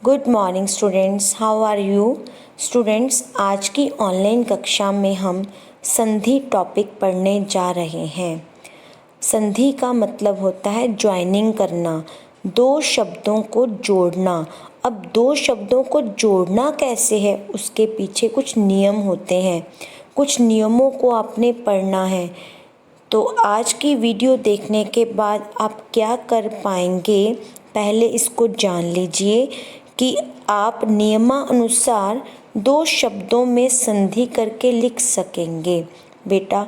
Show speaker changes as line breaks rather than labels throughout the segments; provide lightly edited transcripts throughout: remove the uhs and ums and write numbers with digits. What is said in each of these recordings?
Good morning students, how are you students. आज की online कक्षा में हम संधि टॉपिक पढ़ने जा रहे हैं। संधि का मतलब होता है ज्वाइनिंग करना, दो शब्दों को जोड़ना। अब दो शब्दों को जोड़ना कैसे है, उसके पीछे कुछ नियम होते हैं, कुछ नियमों को आपने पढ़ना है। तो आज की वीडियो देखने के बाद आप क्या कर पाएंगे, पहले इसको जान लीजिए कि आप नियमानुसार दो शब्दों में संधि करके लिख सकेंगे। बेटा,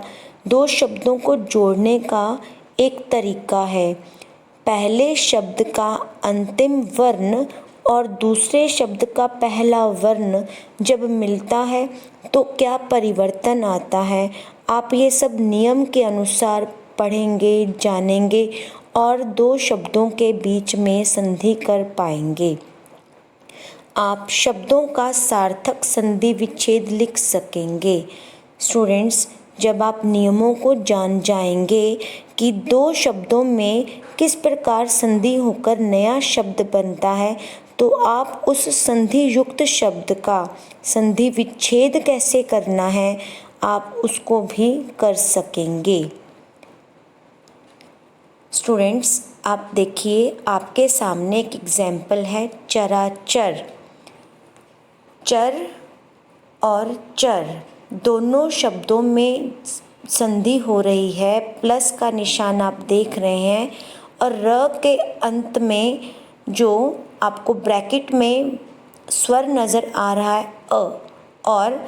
दो शब्दों को जोड़ने का एक तरीका है, पहले शब्द का अंतिम वर्ण और दूसरे शब्द का पहला वर्ण जब मिलता है तो क्या परिवर्तन आता है, आप ये सब नियम के अनुसार पढ़ेंगे, जानेंगे और दो शब्दों के बीच में संधि कर पाएंगे। आप शब्दों का सार्थक संधि विच्छेद लिख सकेंगे। स्टूडेंट्स, जब आप नियमों को जान जाएंगे कि दो शब्दों में किस प्रकार संधि होकर नया शब्द बनता है, तो आप उस संधि युक्त शब्द का संधि विच्छेद कैसे करना है, आप उसको भी कर सकेंगे। स्टूडेंट्स, आप देखिए, आपके सामने एक एग्जाम्पल है चराचर। चर और चर दोनों शब्दों में संधि हो रही है, प्लस का निशान आप देख रहे हैं और र के अंत में जो आपको ब्रैकेट में स्वर नज़र आ रहा है अ, और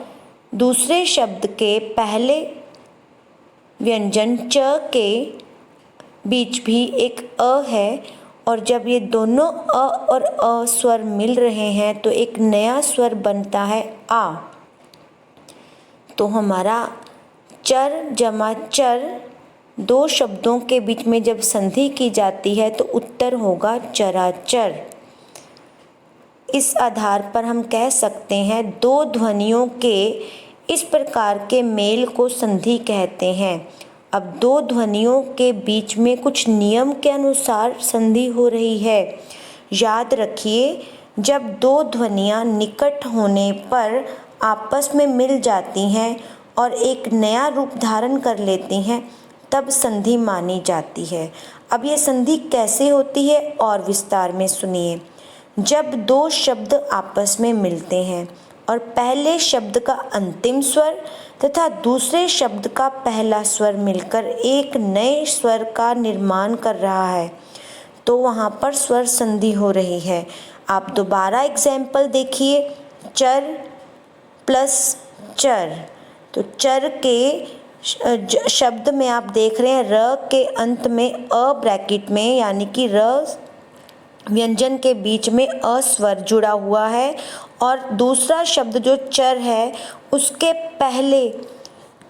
दूसरे शब्द के पहले व्यंजन च के बीच भी एक अ है, और जब ये दोनों अ और अ स्वर मिल रहे हैं तो एक नया स्वर बनता है आ। तो हमारा चर जमा चर दो शब्दों के बीच में जब संधि की जाती है तो उत्तर होगा चराचर। इस आधार पर हम कह सकते हैं दो ध्वनियों के इस प्रकार के मेल को संधि कहते हैं। अब दो ध्वनियों के बीच में कुछ नियम के अनुसार संधि हो रही है। याद रखिए, जब दो ध्वनियाँ निकट होने पर आपस में मिल जाती हैं और एक नया रूप धारण कर लेती हैं, तब संधि मानी जाती है। अब ये संधि कैसे होती है और विस्तार में सुनिए। जब दो शब्द आपस में मिलते हैं और पहले शब्द का अंतिम स्वर तथा दूसरे शब्द का पहला स्वर मिलकर एक नए स्वर का निर्माण कर रहा है, तो वहाँ पर स्वर संधि हो रही है। आप दोबारा एग्जाम्पल देखिए, चर प्लस चर। तो चर के शब्द में आप देख रहे हैं र के अंत में अ ब्रैकेट में, यानी कि र व्यंजन के बीच में अ स्वर जुड़ा हुआ है, और दूसरा शब्द जो चर है उसके पहले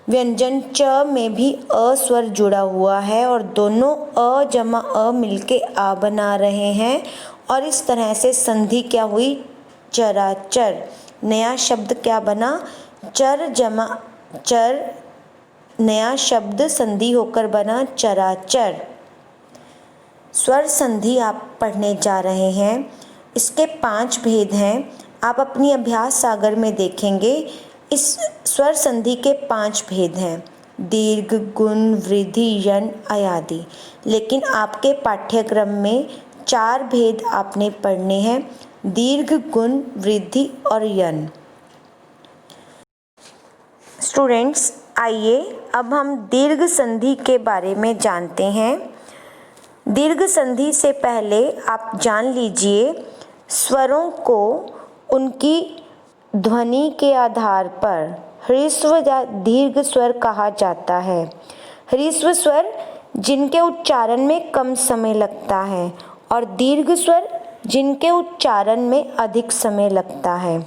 व्यंजन च में भी अ स्वर जुड़ा हुआ है, और दोनों अ जमा अ मिलके आ बना रहे हैं, और इस तरह से संधि क्या हुई, चराचर। नया शब्द क्या बना, चर जमा चर, नया शब्द संधि होकर बना चराचर। स्वर संधि आप पढ़ने जा रहे हैं, इसके 5 भेद हैं। आप अपनी अभ्यास सागर में देखेंगे इस स्वर संधि के 5 भेद हैं, दीर्घ, गुण, वृद्धि, यन, अयादि। लेकिन आपके पाठ्यक्रम में 4 भेद आपने पढ़ने हैं, दीर्घ, गुण, वृद्धि और यन। स्टूडेंट्स, आइए अब हम दीर्घ संधि के बारे में जानते हैं। दीर्घ संधि से पहले आप जान लीजिए, स्वरों को उनकी ध्वनि के आधार पर ह्रस्व या दीर्घ स्वर कहा जाता है। ह्रस्व स्वर जिनके उच्चारण में कम समय लगता है और दीर्घ स्वर जिनके उच्चारण में अधिक समय लगता है।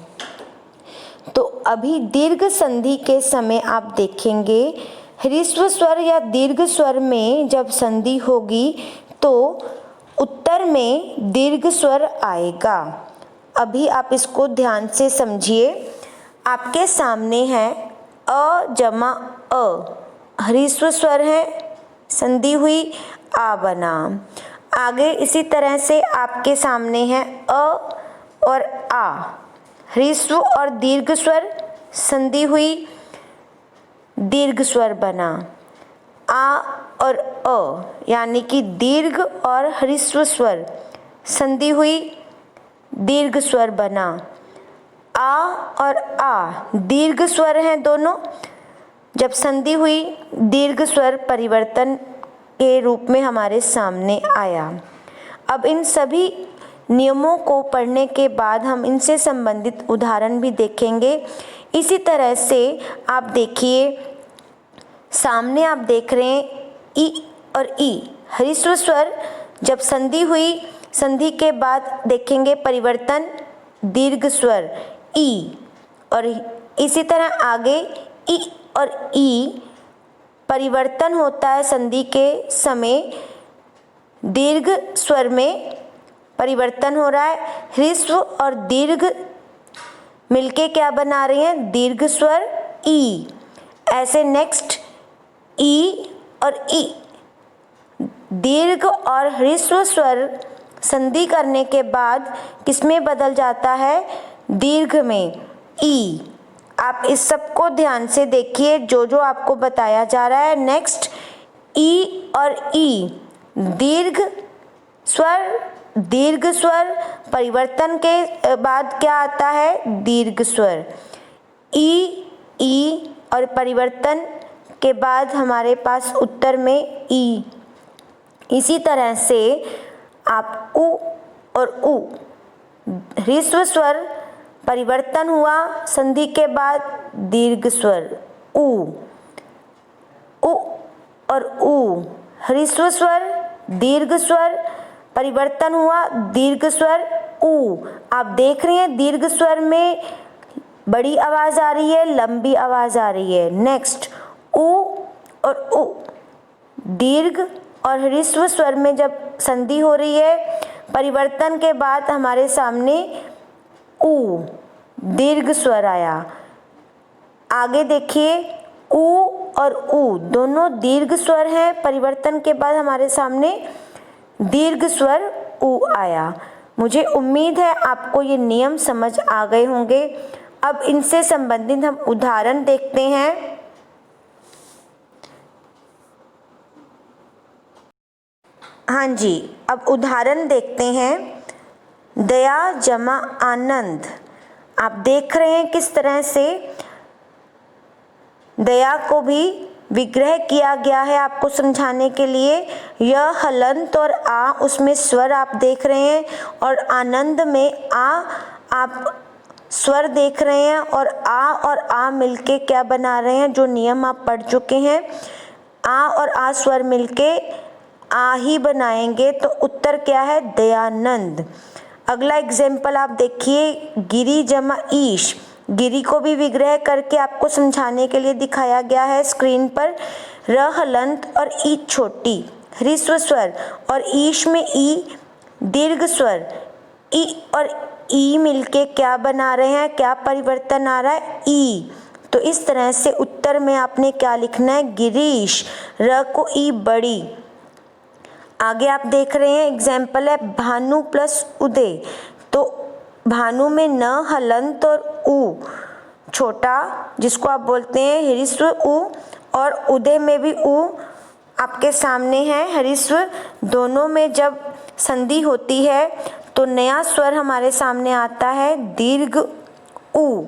तो अभी दीर्घ संधि के समय आप देखेंगे, ह्रस्व स्वर या दीर्घ स्वर में जब संधि होगी तो उत्तर में दीर्घ स्वर आएगा। अभी आप इसको ध्यान से समझिए। आपके सामने है अ जमा अ, ह्रस्व स्वर है, संधि हुई, आ बना। आगे इसी तरह से आपके सामने है अ और आ, ह्रस्व और दीर्घ स्वर संधि हुई, दीर्घ स्वर बना। आ और अ यानी कि दीर्घ और ह्रस्व स्वर संधि हुई, दीर्घ स्वर बना। आ और आ दीर्घ स्वर हैं दोनों, जब संधि हुई दीर्घ स्वर परिवर्तन के रूप में हमारे सामने आया। अब इन सभी नियमों को पढ़ने के बाद हम इनसे संबंधित उदाहरण भी देखेंगे। इसी तरह से आप देखिए, सामने आप देख रहे हैं ई और ई, ह्रस्व स्वर जब संधि हुई, संधि के बाद देखेंगे परिवर्तन दीर्घ स्वर ई, और इसी तरह आगे ई और ई परिवर्तन होता है संधि के समय, दीर्घ स्वर में परिवर्तन हो रहा है। ह्रस्व और दीर्घ मिलके क्या बना रही हैं, दीर्घ स्वर ई। ऐसे नेक्स्ट ई और ई, दीर्घ और ह्रस्व स्वर संधि करने के बाद किसमें बदल जाता है, दीर्घ में, ई। आप इस सब को ध्यान से देखिए जो जो आपको बताया जा रहा है। नेक्स्ट ई और ई, दीर्घ स्वर परिवर्तन के बाद क्या आता है, दीर्घ स्वर। ई और परिवर्तन के बाद हमारे पास उत्तर में ई। इसी तरह से आप उ और उ, ह्रस्व स्वर परिवर्तन हुआ संधि के बाद, दीर्घ स्वर उ और उ, ह्रस्व स्वर दीर्घ स्वर परिवर्तन हुआ, दीर्घ स्वर उ। आप देख रहे हैं दीर्घ स्वर में बड़ी आवाज आ रही है, लंबी आवाज आ रही है। नेक्स्ट उ और उ, दीर्घ और ह्रस्व स्वर में जब संधि हो रही है, परिवर्तन के बाद हमारे सामने उ, दीर्घ स्वर आया। आगे देखिए उ और उ दोनों दीर्घ स्वर हैं, परिवर्तन के बाद हमारे सामने दीर्घ स्वर उ आया। मुझे उम्मीद है आपको ये नियम समझ आ गए होंगे। अब इनसे संबंधित हम उदाहरण देखते हैं। हाँ जी, अब उदाहरण देखते हैं। दया जमा आनंद। आप देख रहे हैं किस तरह से दया को भी विग्रह किया गया है आपको समझाने के लिए। यह हलंत और आ, उसमें स्वर आप देख रहे हैं, और आनंद में आ आप स्वर देख रहे हैं, और आ मिलके क्या बना रहे हैं, जो नियम आप पढ़ चुके हैं। आ और आ स्वर मिलके आ ही बनाएंगे, तो उत्तर क्या है, दयानंद। अगला एग्जाम्पल आप देखिए, गिरी जमा ईश। गिरी को भी विग्रह करके आपको समझाने के लिए दिखाया गया है स्क्रीन पर। र हलंत और ई छोटी, ह्रस्व स्वर, और ईश में ई दीर्घ स्वर। ई और ई मिलके क्या बना रहे हैं, क्या परिवर्तन आ रहा है, ई। तो इस तरह से उत्तर में आपने क्या लिखना है, गिरीश। र को ई बड़ी। आगे आप देख रहे हैं एग्जाम्पल है भानु प्लस उदय। तो भानु में न हलंत और उ छोटा, जिसको आप बोलते हैं ह्रस्व उ, और उदय में भी उ आपके सामने है ह्रस्व। दोनों में जब संधि होती है तो नया स्वर हमारे सामने आता है, दीर्घ उ।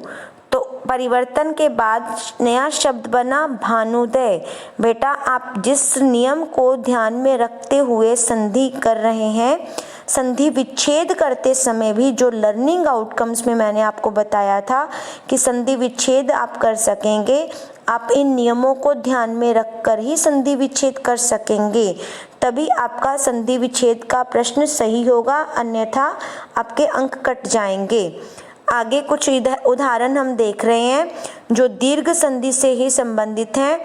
तो परिवर्तन के बाद नया शब्द बना भानुदय। बेटा आप जिस नियम को ध्यान में रखते हुए संधि कर रहे हैं, संधि विच्छेद करते समय भी जो लर्निंग आउटकम्स में मैंने आपको बताया था कि संधि विच्छेद आप कर सकेंगे, आप इन नियमों को ध्यान में रखकर ही संधि विच्छेद कर सकेंगे, तभी आपका संधि विच्छेद का प्रश्न सही होगा, अन्यथा आपके अंक कट जाएंगे। आगे कुछ उदाहरण हम देख रहे हैं जो दीर्घ संधि से ही संबंधित हैं।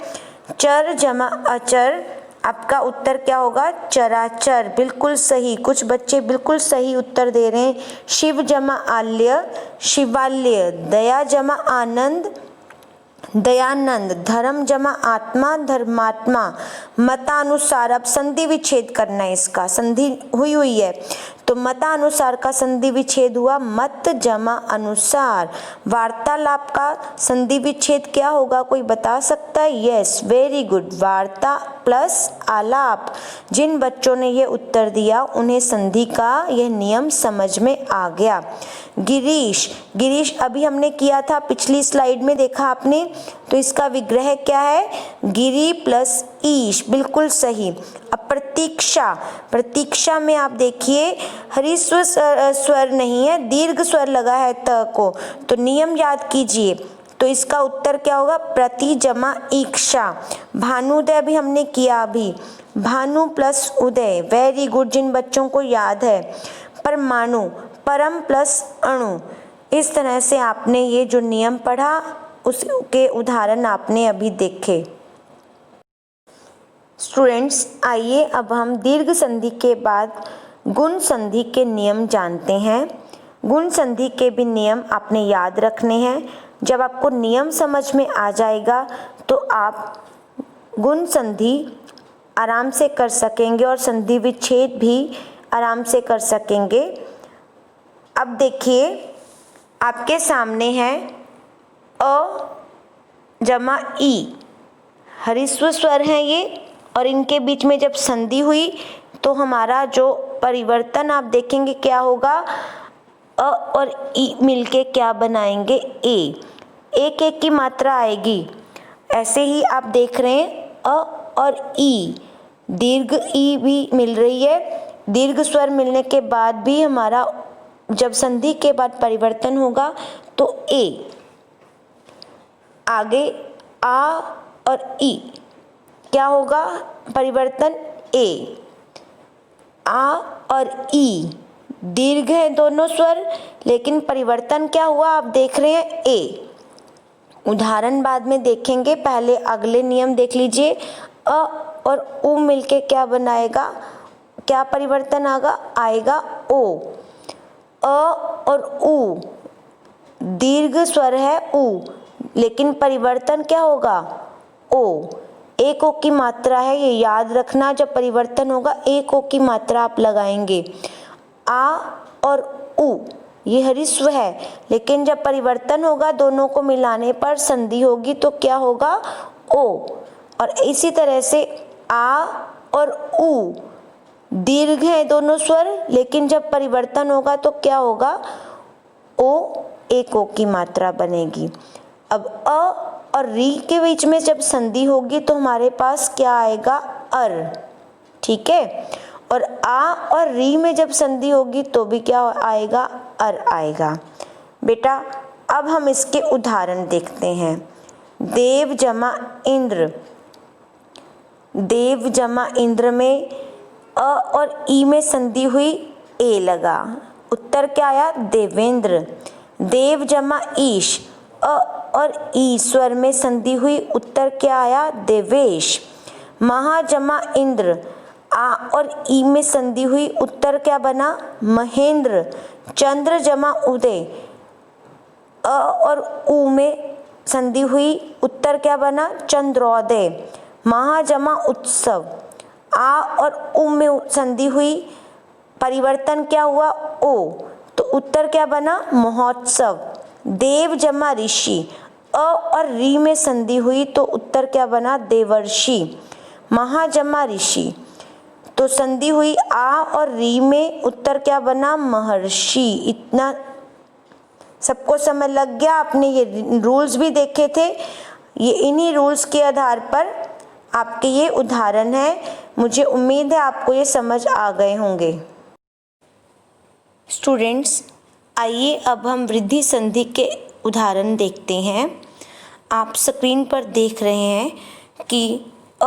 चर जमा अचर, आपका उत्तर क्या होगा, चराचर। बिल्कुल सही, कुछ बच्चे बिल्कुल सही उत्तर दे रहे हैं। शिव जमा आल्य, शिवाल्य। दया जमा आनंद, दयानंद। धर्म जमा आत्मा, धर्मात्मा। मतानुसार अब संधि विच्छेद करना है, इसका संधि हुई है। तो मतानुसार का संधि विच्छेद हुआ मत जमा अनुसार। वार्तालाप का संधि विच्छेद क्या होगा, कोई बता सकता है? यस, वेरी गुड, वार्ता प्लस आलाप। जिन बच्चों ने ये उत्तर दिया उन्हें संधि का यह नियम समझ में आ गया। गिरीश अभी हमने किया था, पिछली स्लाइड में देखा आपने, तो इसका विग्रह क्या है? गिरी प्लस ईश, बिल्कुल सही। अब प्रतीक्षा में आप देखिए ह्रस्व स्वर नहीं है, दीर्घ स्वर लगा है त को, तो नियम याद कीजिए। तो इसका उत्तर क्या होगा? प्रति जमा ईक्षा। भानुदय भी हमने किया अभी, भानु प्लस उदय, वेरी गुड जिन बच्चों को याद है। परमाणु, परम प्लस अणु। इस तरह से आपने ये जो नियम पढ़ा उसके उदाहरण आपने अभी देखे। स्टूडेंट्स, आइए अब हम दीर्घ संधि के बाद गुण संधि के नियम जानते हैं। गुण संधि के भी नियम आपने याद रखने हैं। जब आपको नियम समझ में आ जाएगा तो आप गुण संधि आराम से कर सकेंगे और संधि विच्छेद भी आराम से कर सकेंगे। अब देखिए आपके सामने है अ जमा ई, ह्रस्व स्वर हैं ये, और इनके बीच में जब संधि हुई तो हमारा जो परिवर्तन आप देखेंगे क्या होगा, अ और ई मिलके क्या बनाएंगे? ए। एक एक की मात्रा आएगी। ऐसे ही आप देख रहे हैं अ और ई, दीर्घ ई भी मिल रही है। दीर्घ स्वर मिलने के बाद भी हमारा जब संधि के बाद परिवर्तन होगा तो ए। आगे आ और ई क्या होगा परिवर्तन? ए। आ और ई दीर्घ है दोनों स्वर, लेकिन परिवर्तन क्या हुआ आप देख रहे हैं? ए। उदाहरण बाद में देखेंगे, पहले अगले नियम देख लीजिए। अ और उ मिलके क्या बनाएगा, क्या परिवर्तन आएगा? ओ। अ और उ दीर्घ स्वर है उ, लेकिन परिवर्तन क्या होगा? ओ। एक ओ की मात्रा है, ये याद रखना, जब परिवर्तन होगा एक ओ की मात्रा आप लगाएंगे। आ और उ ये ह्रस्व है, लेकिन जब परिवर्तन होगा दोनों को मिलाने पर संधि होगी तो क्या होगा? ओ। और इसी तरह से आ और उ दीर्घ है दोनों स्वर, लेकिन जब परिवर्तन होगा तो क्या होगा? ओ, एक ओ की मात्रा बनेगी। अब अ और री के बीच में जब संधि होगी तो हमारे पास क्या आएगा? अर। ठीक है, और आ और री में जब संधि होगी तो भी क्या आएगा? अर आएगा। बेटा अब हम इसके उदाहरण देखते हैं। देव जमा इंद्र, देव जमा इंद्र में अ और ई में संधि हुई, ए लगा, उत्तर क्या आया? देवेंद्र। देव जमा ईश, अ और ई स्वर में संधि हुई, उत्तर क्या आया? देवेश। महा जमा इंद्र, आ और ई में संधि हुई, उत्तर क्या बना? महेंद्र। चंद्र जमा उदय, अ और उ में संधि हुई, उत्तर क्या बना? चंद्रोदय। महा जमा उत्सव, आ और उ में संधि हुई, परिवर्तन क्या हुआ? ओ, तो उत्तर क्या बना? महोत्सव। देव जमा ऋषि, अ और री में संधि हुई तो उत्तर क्या बना? देवर्षि। महा जमा ऋषि, तो संधि हुई आ और री में, उत्तर क्या बना? महर्षि। इतना सबको समझ लग गया? आपने ये रूल्स भी देखे थे, ये इन्हीं रूल्स के आधार पर आपके ये उदाहरण है। मुझे उम्मीद है आपको ये समझ आ गए होंगे। स्टूडेंट्स, आइए अब हम वृद्धि संधि के उदाहरण देखते हैं। आप स्क्रीन पर देख रहे हैं कि अ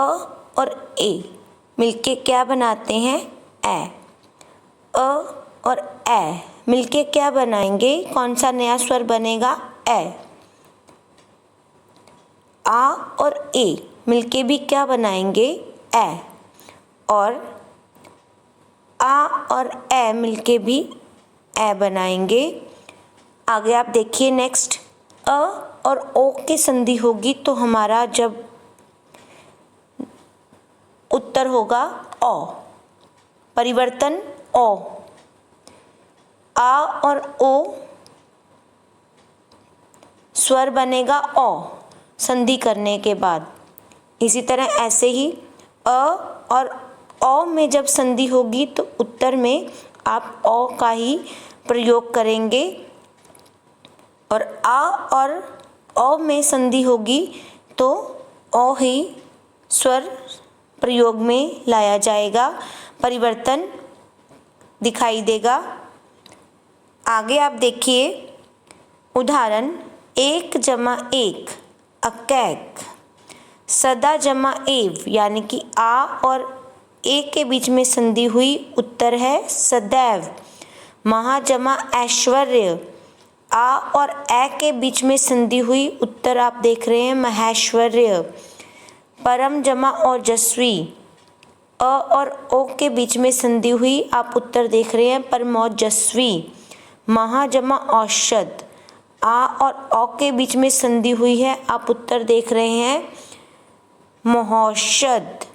और ए मिलके क्या बनाते हैं? ए। अ और ए मिलके क्या बनाएंगे? कौन सा नया स्वर बनेगा? ए। आ और ए मिलके भी क्या बनाएंगे? ए। और आ और ए मिलके भी ए बनाएंगे। आगे आप देखिए नेक्स्ट, अ और ओ की संधि होगी तो हमारा जब उत्तर होगा ओ, परिवर्तन ओ, आ और ओ स्वर बनेगा औ संधि करने के बाद। इसी तरह ऐसे ही अ और औ में जब संधि होगी तो उत्तर में आप औ का ही प्रयोग करेंगे, और आ और औ में संधि होगी तो औ ही स्वर प्रयोग में लाया जाएगा, परिवर्तन दिखाई देगा। आगे आप देखिए उदाहरण 1+1 अकैक, सदा जमा एव यानी कि आ और ए के बीच में संधि हुई, उत्तर है सदैव। महा जमा ऐश्वर्य, आ और ए के बीच में संधि हुई, उत्तर आप देख रहे हैं महेश्वर्य। परम जमा ओजस्वी, अ और ओ के बीच में संधि हुई, आप उत्तर देख रहे हैं परमोजस्वी। महा जमा औषध, आ और औ के बीच में संधि हुई है, आप उत्तर देख रहे हैं महौषध।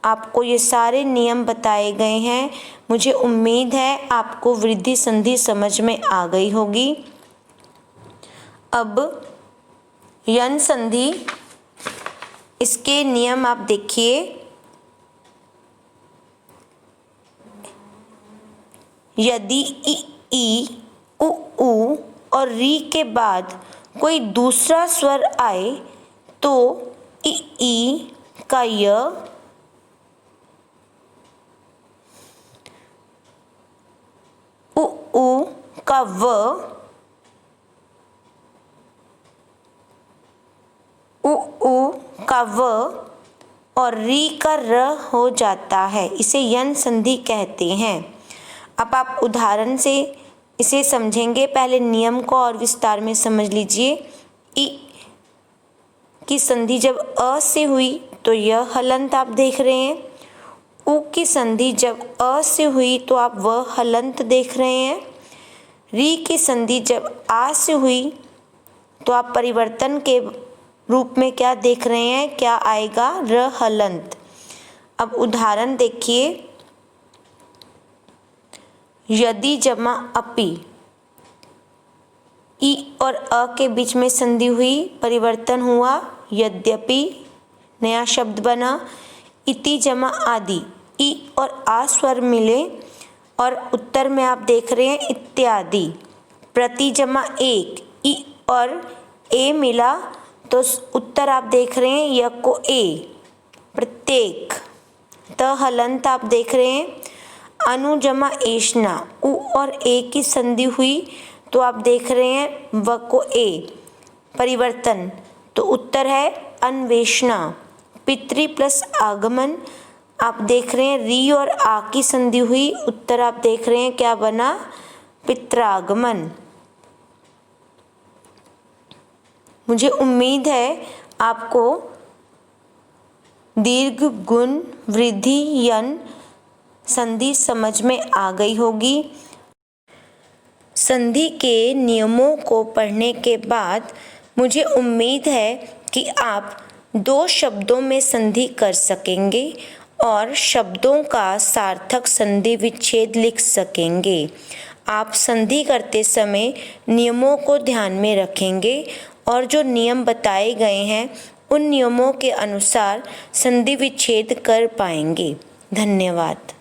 आपको ये सारे नियम बताए गए हैं। मुझे उम्मीद है आपको वृद्धि संधि समझ में आ गई होगी। अब यन संधि, इसके नियम आप देखिए। यदि ई, उ और री के बाद कोई दूसरा स्वर आए तो ई का य, उ का व, उ का व और री का र हो जाता है। इसे यन संधि कहते हैं। अब आप उदाहरण से इसे समझेंगे। पहले नियम को और विस्तार में समझ लीजिए। ई की संधि जब अ से हुई तो यह हलंत आप देख रहे हैं। उ की संधि जब अ से हुई तो आप वह हलंत देख रहे हैं। री की संधि जब आ से हुई तो आप परिवर्तन के रूप में क्या देख रहे हैं, क्या आएगा, र हलंत। अब उदाहरण देखिए। यदि जमा अपि, ई और अ के बीच में संधि हुई, परिवर्तन हुआ यद्यपि, नया शब्द बना। इति जमा आदि, ई और आ स्वर मिले और उत्तर में आप देख रहे हैं इत्यादि। प्रति जमा एक, ई और ए मिला तो उत्तर आप देख रहे हैं य को ए, प्रत्येक। त हलंत आप देख रहे हैं। अनु जमा एष्णा, उ और ए की संधि हुई तो आप देख रहे हैं व को ए, परिवर्तन, तो उत्तर है अन्वेषणा। पितृ प्लस आगमन, आप देख रहे हैं री और आ की संधि हुई, उत्तर आप देख रहे हैं क्या बना, पित्रागमन। मुझे उम्मीद है आपको दीर्घ गुण वृद्धि यन संधि समझ में आ गई होगी। संधि के नियमों को पढ़ने के बाद मुझे उम्मीद है कि आप 2 शब्दों में संधि कर सकेंगे और शब्दों का सार्थक संधि विच्छेद लिख सकेंगे। आप संधि करते समय नियमों को ध्यान में रखेंगे और जो नियम बताए गए हैं उन नियमों के अनुसार संधि विच्छेद कर पाएंगे। धन्यवाद।